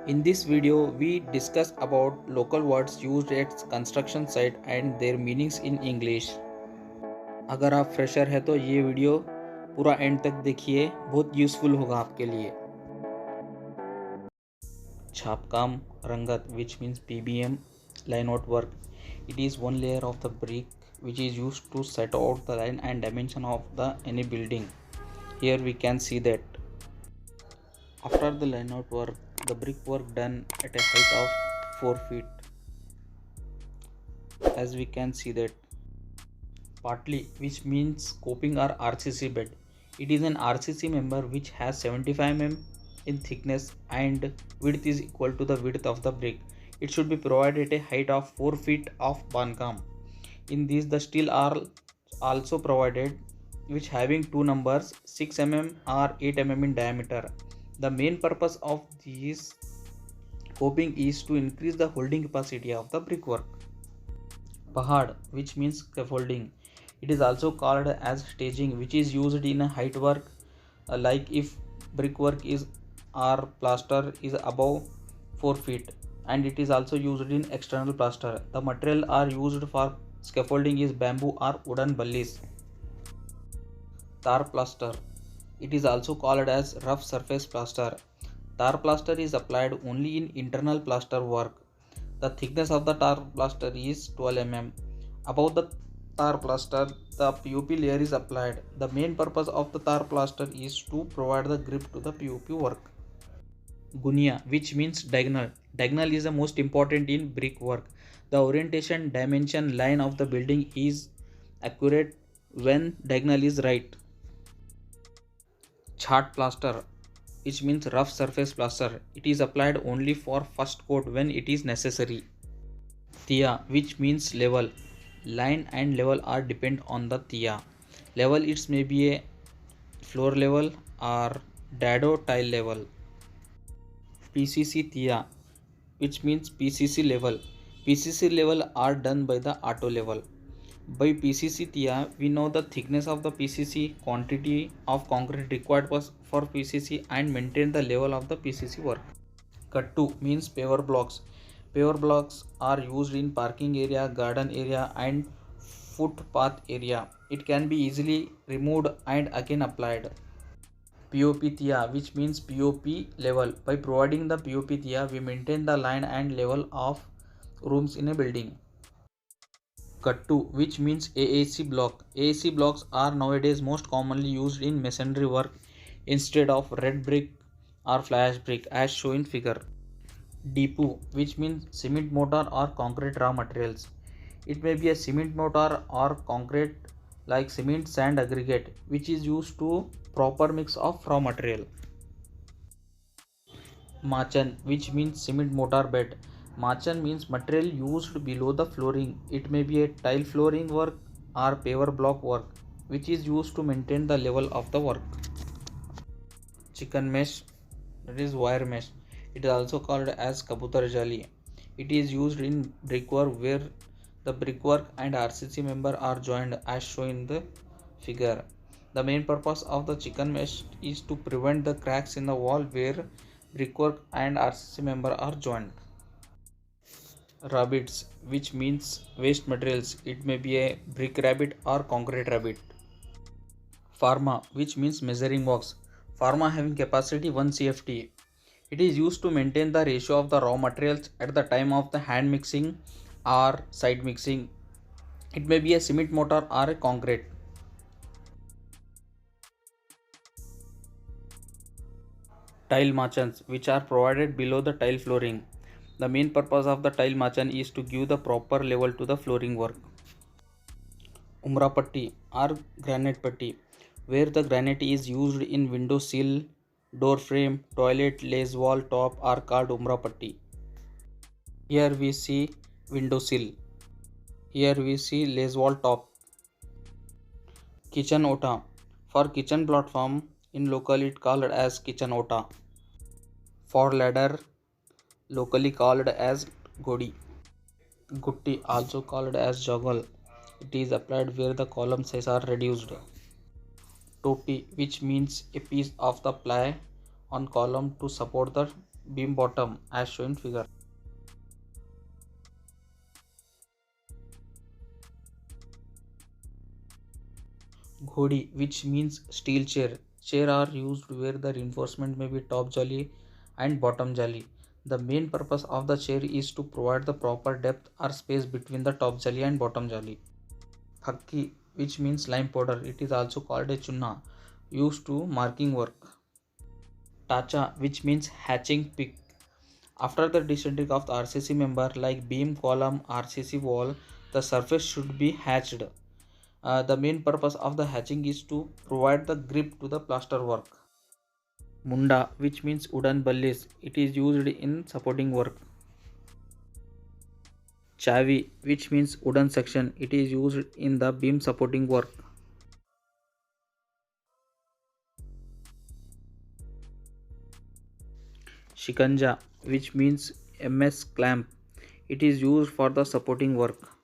In this video, we discuss about local words used at construction site and their meanings in English. अगर आप fresher है तो ये video पूरा and तक देखिए, बहुत यूज़फुल होगा आपके लिए। छापकाम रंगत which means PBM line out work. It is one layer of the brick which is used to set out the line and dimension of the any building. Here we can see that after the line out work, the brickwork done at a height of 4 feet. As we can see that partly, which means coping or RCC bed. It is an RCC member which has 75 mm in thickness and width is equal to the width of the brick. It should be provided at a height of 4 feet of bankam. In this, the steel are also provided which having two numbers 6 mm or 8 mm in diameter. The main purpose of this coping is to increase the holding capacity of the brickwork. Pahad, which means scaffolding. It is also called as staging, which is used in a height work, like if brickwork is or plaster is above 4 feet, and it is also used in external plaster. The material are used for scaffolding is bamboo or wooden ballis. Tar plaster. It is also called as rough surface plaster. Tar plaster is applied only in internal plaster work. The thickness of the tar plaster is 12 mm. Above the tar plaster, the POP layer is applied. The main purpose of the tar plaster is to provide the grip to the POP work. Gunya, which means diagonal. Diagonal is the most important in brickwork. The orientation dimension line of the building is accurate when diagonal is right. Chhat plaster, which means rough surface plaster. It is applied only for first coat when it is necessary. Tia, which means level. Line and level are depend on the tia. Level it may be a floor level or dado tile level. PCC tia, which means PCC level. PCC level are done by the auto level. By PCC tia, we know the thickness of the PCC, quantity of concrete required for PCC, and maintain the level of the PCC work. Kattu means paver blocks. Paver blocks are used in parking area, garden area, and footpath area. It can be easily removed and again applied. POP tia, which means POP level. By providing the POP tia, we maintain the line and level of rooms in a building. Kattu, which means AAC block. AAC blocks are nowadays most commonly used in masonry work instead of red brick or fly ash brick as shown in figure. Deepu, which means cement mortar or concrete raw materials. It may be a cement mortar or concrete like cement sand aggregate which is used to proper mix of raw material. Machan, which means cement mortar bed. Machan means material used below the flooring. It may be a tile flooring work or paver block work which is used to maintain the level of the work. Chicken mesh, that is wire mesh. It is also called as kabutar jali. It is used in brickwork where the brickwork and RCC member are joined as shown in the figure. The main purpose of the chicken mesh is to prevent the cracks in the wall where brickwork and RCC member are joined. Rabbits, which means waste materials. It may be a brick rabbit or concrete rabbit. Pharma, which means measuring box. Pharma having capacity 1 CFT. It is used to maintain the ratio of the raw materials at the time of the hand mixing or side mixing. It may be a cement mortar or a concrete. Tile machans, which are provided below the tile flooring. The main purpose of the tile machan is to give the proper level to the flooring work. Umra patti or granite patti, where the granite is used in window sill, door frame, toilet, lace wall top are called umra patti. Here we see window sill. Here we see lace wall top. Kitchen ota, for kitchen platform in local it called as kitchen ota. For ladder, locally called as godi. Gutti, also called as joggle. It is applied where the column size are reduced. Toti, which means a piece of the ply on column to support the beam bottom as shown in figure. Ghodi, which means steel chair. Chair are used where the reinforcement may be top jolly and bottom jolly. The main purpose of the chair is to provide the proper depth or space between the top jolly and bottom jolly. Thakki, which means lime powder. It is also called a chunna, used to marking work. Tacha, which means hatching pick. After the descending of the RCC member like beam, column, RCC wall, the surface should be hatched. The main purpose of the hatching is to provide the grip to the plaster work. Munda, which means wooden bullies, it is used in supporting work. Chavi, which means wooden section, it is used in the beam supporting work. Shikanja, which means MS clamp, it is used for the supporting work.